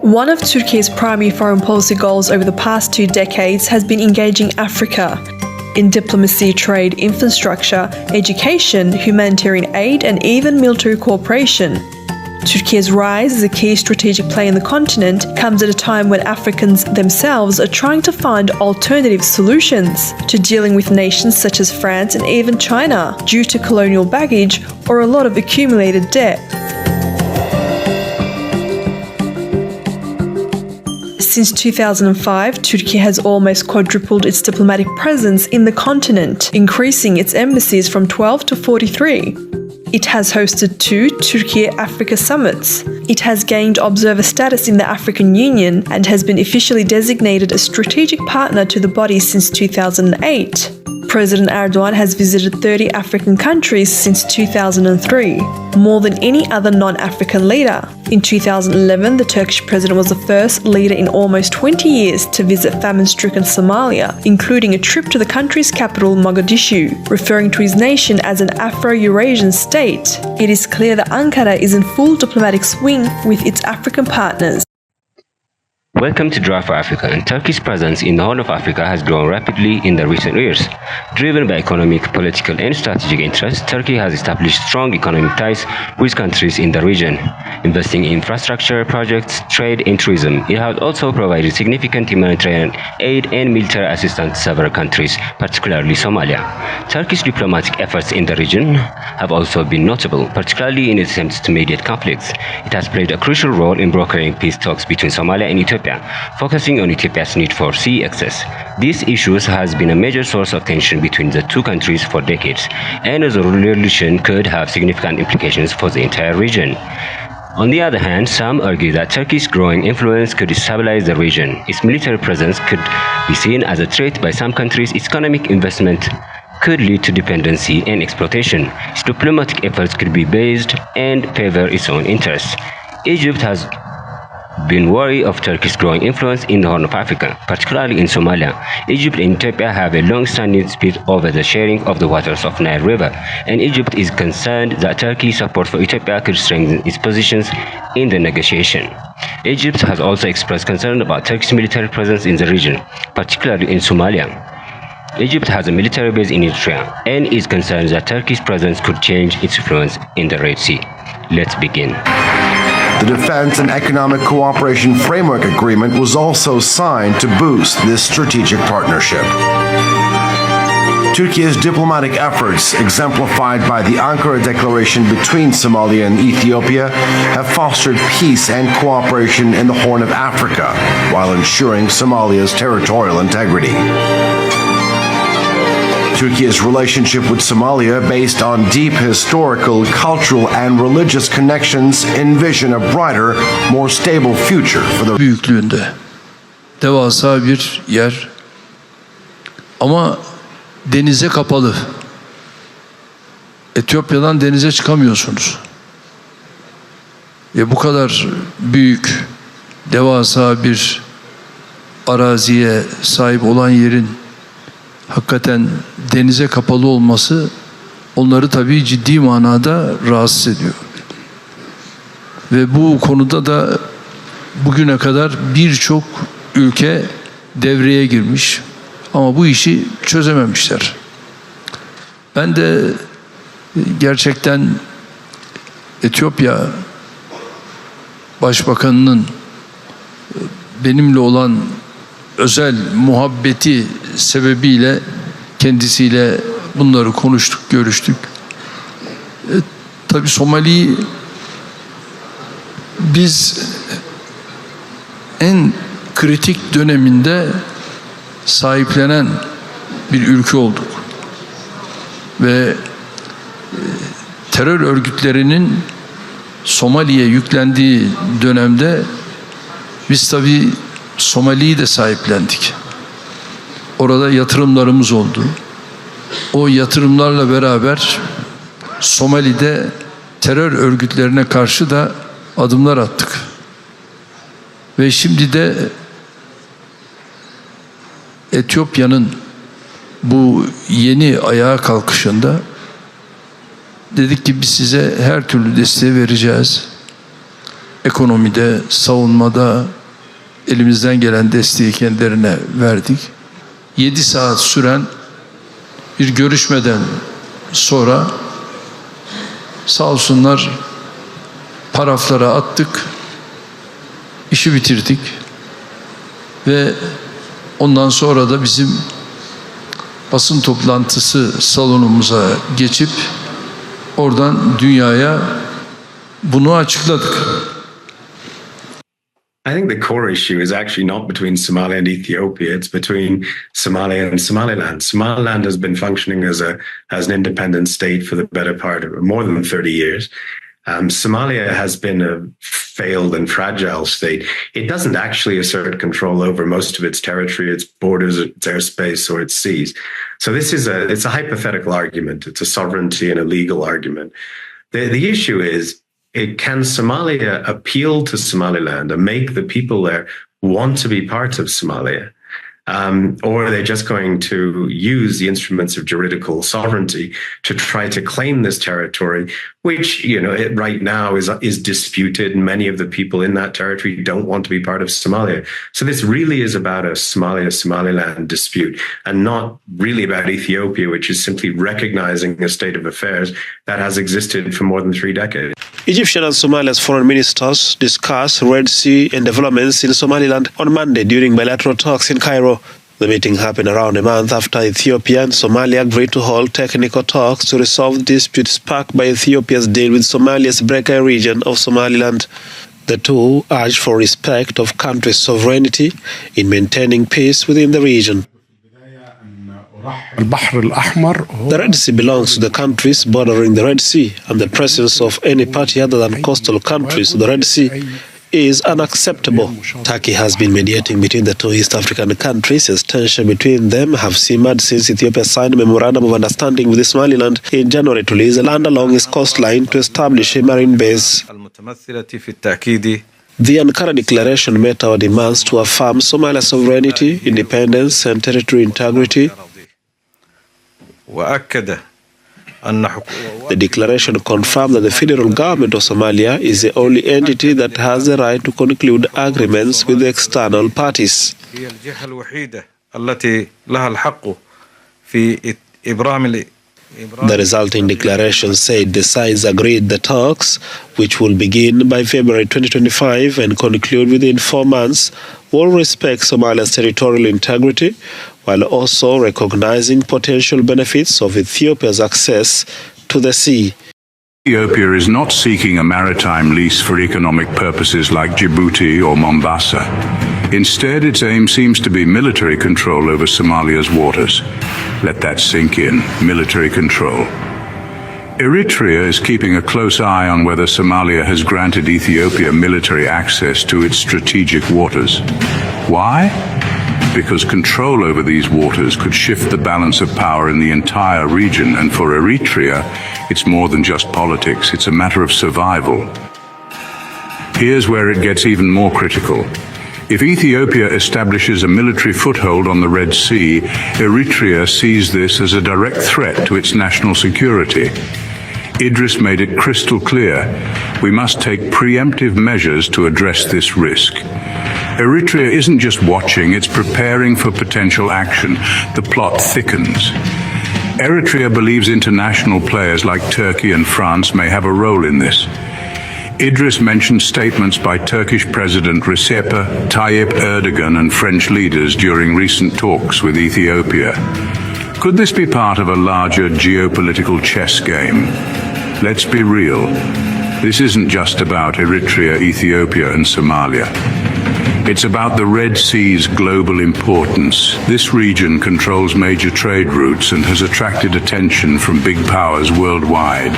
One of Turkey's primary foreign policy goals over the past 2 decades has been engaging Africa in diplomacy, trade, infrastructure, education, humanitarian aid, and even military cooperation. Turkey's rise as a key strategic player in the continent comes at a time when Africans themselves are trying to find alternative solutions to dealing with nations such as France and even China due to colonial baggage or a lot of accumulated debt. Since 2005, Turkey has almost quadrupled its diplomatic presence in the continent, increasing its embassies from 12 to 43. It has hosted 2 Turkey-Africa summits. It has gained observer status in the African Union and has been officially designated a strategic partner to the body since 2008. President Erdogan has visited 30 African countries since 2003, more than any other non-African leader. In 2011, the Turkish president was the first leader in almost 20 years to visit famine-stricken Somalia, including a trip to the country's capital, Mogadishu, referring to his nation as an Afro-Eurasian state. It is clear that Ankara is in full diplomatic swing with its African partners. Welcome to Drive for Africa, and Turkey's presence in the Horn of Africa has grown rapidly in the recent years. Driven by economic, political, and strategic interests, Turkey has established strong economic ties with countries in the region, investing in infrastructure projects, trade, and tourism. It has also provided significant humanitarian aid and military assistance to several countries, particularly Somalia. Turkey's diplomatic efforts in the region have also been notable, particularly in its attempts to mediate conflicts. It has played a crucial role in brokering peace talks between Somalia and Ethiopia, focusing on Ethiopia's need for sea access. These issues has been a major source of tension between the two countries for decades, and as a resolution could have significant implications for the entire region. On the other hand, some argue that Turkey's growing influence could destabilize the region. Its military presence could be seen as a threat by some countries. Its economic investment could lead to dependency and exploitation. Its diplomatic efforts could be based and favor its own interests. Egypt has been wary of Turkey's growing influence in the Horn of Africa, particularly in Somalia. Egypt and Ethiopia have a long-standing dispute over the sharing of the waters of Nile River, and Egypt is concerned that Turkey's support for Ethiopia could strengthen its positions in the negotiation. Egypt has also expressed concern about Turkey's military presence in the region, particularly in Somalia. Egypt has a military base in Eritrea and is concerned that Turkey's presence could change its influence in the Red Sea. Let's begin. The Defense and Economic Cooperation Framework Agreement was also signed to boost this strategic partnership. Turkey's diplomatic efforts, exemplified by the Ankara Declaration between Somalia and Ethiopia, have fostered peace and cooperation in the Horn of Africa while ensuring Somalia's territorial integrity. Turkey's relationship with Somalia, based on deep historical, cultural, and religious connections, envision a brighter, more stable future for the büyüklüğünde devasa bir yer ama denize kapalı. Etiyopya'dan denize çıkamıyorsunuz. Bu kadar büyük, devasa bir araziye sahip olan yerin hakikaten denize kapalı olması onları tabii ciddi manada rahatsız ediyor. Ve bu konuda da bugüne kadar birçok ülke devreye girmiş ama bu işi çözememişler. Ben de gerçekten Etiyopya Başbakanının benimle olan özel muhabbeti sebebiyle kendisiyle bunları konuştuk, görüştük. Tabii Somali'yi biz en kritik döneminde sahiplenen bir ülke olduk. Ve terör örgütlerinin Somali'ye yüklendiği dönemde biz tabii Somali'yi de sahiplendik. Orada yatırımlarımız oldu. O yatırımlarla beraber Somali'de terör örgütlerine karşı da adımlar attık. Ve şimdi de Etiyopya'nın bu yeni ayağa kalkışında dedik ki biz size her türlü desteği vereceğiz. ekonomide, savunmada elimizden gelen desteği kendilerine verdik. 7 saat süren bir görüşmeden sonra sağ olsunlar paraflara attık, işi bitirdik ve ondan sonra da bizim basın toplantısı salonumuza geçip oradan dünyaya bunu açıkladık. I think the core issue is actually not between Somalia and Ethiopia. It's between Somalia and Somaliland. Somaliland has been functioning as an independent state for the better part of more than 30 years. Somalia has been a failed and fragile state. It doesn't actually assert control over most of its territory, its borders, its airspace, or its seas. So it's a hypothetical argument. It's a sovereignty and a legal argument. The issue is, can Somalia appeal to Somaliland and make the people there want to be part of Somalia? Or are they just going to use the instruments of juridical sovereignty to try to claim this territory, which, right now is disputed, and many of the people in that territory don't want to be part of Somalia. So this really is about a Somaliland dispute, and not really about Ethiopia, which is simply recognizing a state of affairs that has existed for more than 3 decades. Egyptian and Somalia's foreign ministers discussed Red Sea and developments in Somaliland on Monday during bilateral talks in Cairo. The meeting happened around a month after Ethiopia and Somalia agreed to hold technical talks to resolve disputes sparked by Ethiopia's deal with Somalia's Breka region of Somaliland. The two urged for respect of countries' sovereignty in maintaining peace within the region. The Red Sea belongs to the countries bordering the Red Sea, and the presence of any party other than coastal countries to the Red Sea is unacceptable. Turkey has been mediating between the two East African countries as tension between them have simmered since Ethiopia signed a memorandum of understanding with Somaliland in January to lease land along its coastline to establish a marine base. The Ankara Declaration met our demands to affirm Somalia's sovereignty, independence and territorial integrity. The declaration confirmed that the federal government of Somalia is the only entity that has the right to conclude agreements with the external parties. The resulting declaration said the sides agreed the talks, which will begin by February 2025 and conclude within 4 months, will respect Somalia's territorial integrity, while also recognizing potential benefits of Ethiopia's access to the sea. Ethiopia is not seeking a maritime lease for economic purposes like Djibouti or Mombasa. Instead, its aim seems to be military control over Somalia's waters. Let that sink in. Military control. Eritrea is keeping a close eye on whether Somalia has granted Ethiopia military access to its strategic waters. Why? Because control over these waters could shift the balance of power in the entire region, and for Eritrea, it's more than just politics, it's a matter of survival. Here's where it gets even more critical. If Ethiopia establishes a military foothold on the Red Sea, Eritrea sees this as a direct threat to its national security. Idris made it crystal clear, we must take preemptive measures to address this risk. Eritrea isn't just watching, it's preparing for potential action. The plot thickens. Eritrea believes international players like Turkey and France may have a role in this. Idris mentioned statements by Turkish President Recep Tayyip Erdogan and French leaders during recent talks with Ethiopia. Could this be part of a larger geopolitical chess game? Let's be real. This isn't just about Eritrea, Ethiopia, and Somalia. It's about the Red Sea's global importance. This region controls major trade routes and has attracted attention from big powers worldwide,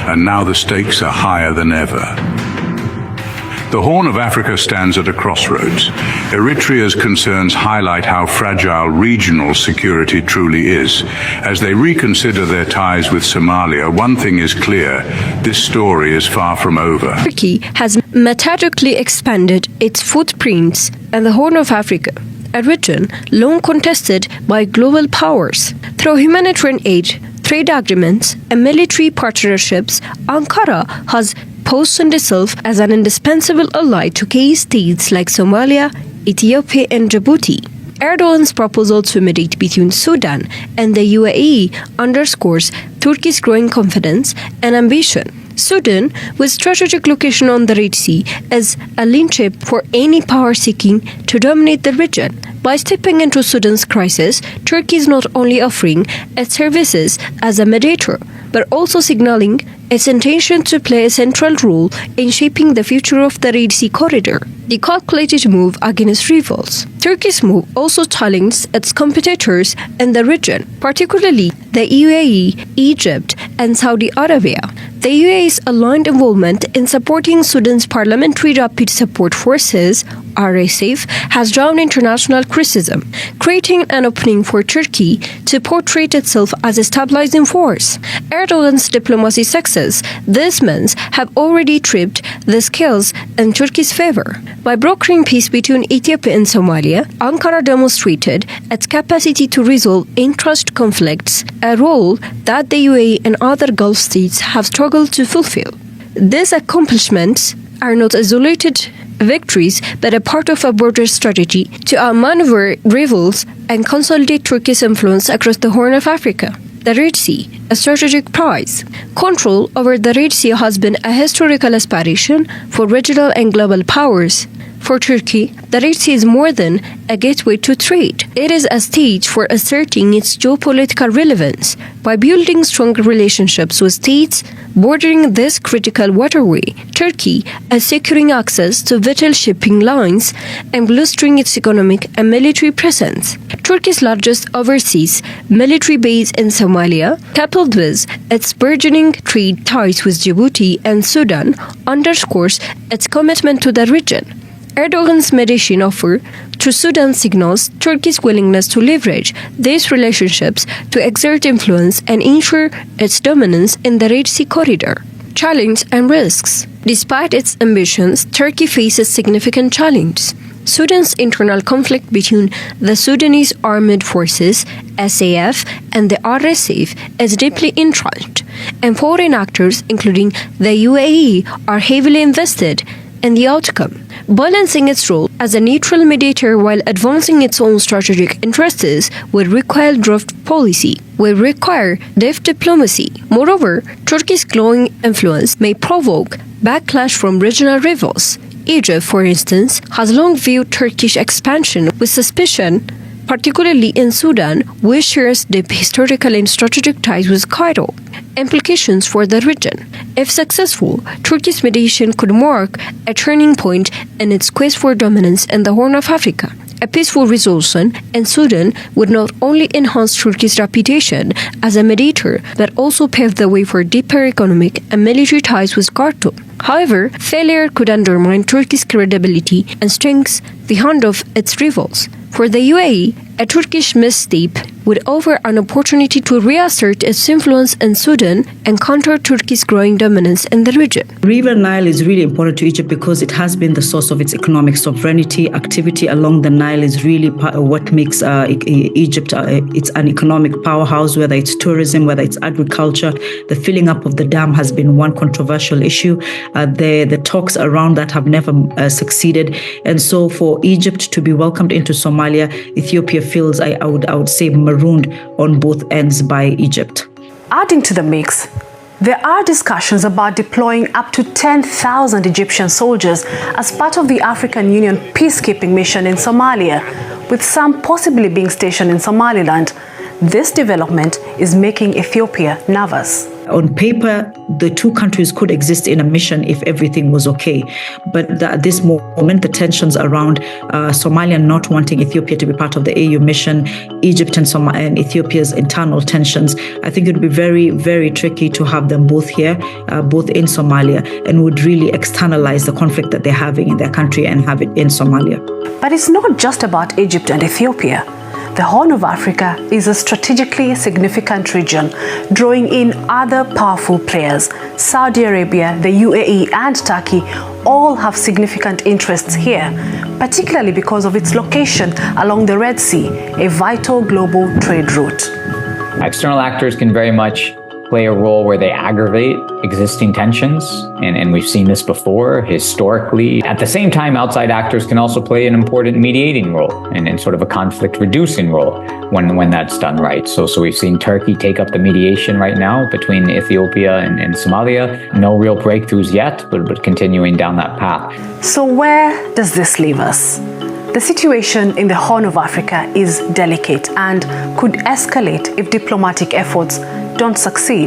and now the stakes are higher than ever. The Horn of Africa stands at a crossroads. Eritrea's concerns highlight how fragile regional security truly is. As they reconsider their ties with Somalia, one thing is clear: this story is far from over. Turkey has methodically expanded its footprints in the Horn of Africa, a region long contested by global powers. Through humanitarian aid, trade agreements, and military partnerships, Ankara has positioned itself as an indispensable ally to key states like Somalia, Ethiopia, and Djibouti. Erdogan's proposal to mediate between Sudan and the UAE underscores Turkey's growing confidence and ambition. Sudan, with strategic location on the Red Sea, is a linchpin for any power seeking to dominate the region. By stepping into Sudan's crisis, Turkey is not only offering its services as a mediator, but also signaling its intention to play a central role in shaping the future of the Red Sea corridor. The calculated move against rivals. Turkey's move also challenges its competitors in the region, particularly the UAE, Egypt, and Saudi Arabia. The UAE's aligned involvement in supporting Sudan's Parliamentary Rapid Support Forces (RSF) has drawn international criticism, creating an opening for Turkey to portray itself as a stabilizing force. Erdogan's diplomacy success these months have already tipped the scales in Turkey's favor. By brokering peace between Ethiopia and Somalia, Ankara demonstrated its capacity to resolve interest conflicts, a role that the UAE and other Gulf states have struggled to fulfill. These accomplishments are not isolated victories, but a part of a broader strategy to outmaneuver rivals and consolidate Turkey's influence across the Horn of Africa. The Red Sea, a strategic prize. Control over the Red Sea has been a historical aspiration for regional and global powers. For Turkey, the Red Sea is more than a gateway to trade. It is a stage for asserting its geopolitical relevance. By building stronger relationships with states bordering this critical waterway, Turkey is securing access to vital shipping lines and bolstering its economic and military presence. Turkey's largest overseas military base in Somalia, coupled with its burgeoning trade ties with Djibouti and Sudan, underscores its commitment to the region. Erdogan's mediation offer to Sudan signals Turkey's willingness to leverage these relationships to exert influence and ensure its dominance in the Red Sea corridor. Challenge and risks. Despite its ambitions, Turkey faces significant challenges. Sudan's internal conflict between the Sudanese Armed Forces (SAF) and the RSF is deeply entrenched, and foreign actors, including the UAE, are heavily invested in the outcome. Balancing its role as a neutral mediator while advancing its own strategic interests will require deft diplomacy. Moreover, Turkey's growing influence may provoke backlash from regional rivals. Egypt, for instance, has long viewed Turkish expansion with suspicion, particularly in Sudan, which shares deep historical and strategic ties with Cairo. Implications for the region. If successful, Turkey's mediation could mark a turning point in its quest for dominance in the Horn of Africa. A peaceful resolution in Sudan would not only enhance Turkey's reputation as a mediator, but also pave the way for deeper economic and military ties with Khartoum. However, failure could undermine Turkey's credibility and strengthen the hand of its rivals. For the UAE, a Turkish misstep would offer an opportunity to reassert its influence in Sudan and counter Turkey's growing dominance in the region. River Nile is really important to Egypt because it has been the source of its economic sovereignty. Activity along the Nile is really what makes Egypt it's an economic powerhouse, whether it's tourism, whether it's agriculture. The filling up of the dam has been one controversial issue. The talks around that have never succeeded. And so for Egypt to be welcomed into Somalia, Ethiopia feels, I would say, marooned on both ends by Egypt. Adding to the mix, there are discussions about deploying up to 10,000 Egyptian soldiers as part of the African Union peacekeeping mission in Somalia, with some possibly being stationed in Somaliland. This development is making Ethiopia nervous. On paper, the two countries could exist in a mission if everything was okay. But at this moment, the tensions around Somalia not wanting Ethiopia to be part of the AU mission, Egypt and Ethiopia's internal tensions, I think it would be very, very tricky to have them both here, both in Somalia, and would really externalize the conflict that they're having in their country and have it in Somalia. But it's not just about Egypt and Ethiopia. The Horn of Africa is a strategically significant region, drawing in other powerful players. Saudi Arabia, the UAE, and Turkey all have significant interests here, particularly because of its location along the Red Sea, a vital global trade route. External actors can very much play a role where they aggravate existing tensions, and we've seen this before historically. At the same time, outside actors can also play an important mediating role and sort of a conflict-reducing role when that's done right. So we've seen Turkey take up the mediation right now between Ethiopia and Somalia. No real breakthroughs yet, but continuing down that path. So where does this leave us? The situation in the Horn of Africa is delicate and could escalate if diplomatic efforts don't succeed.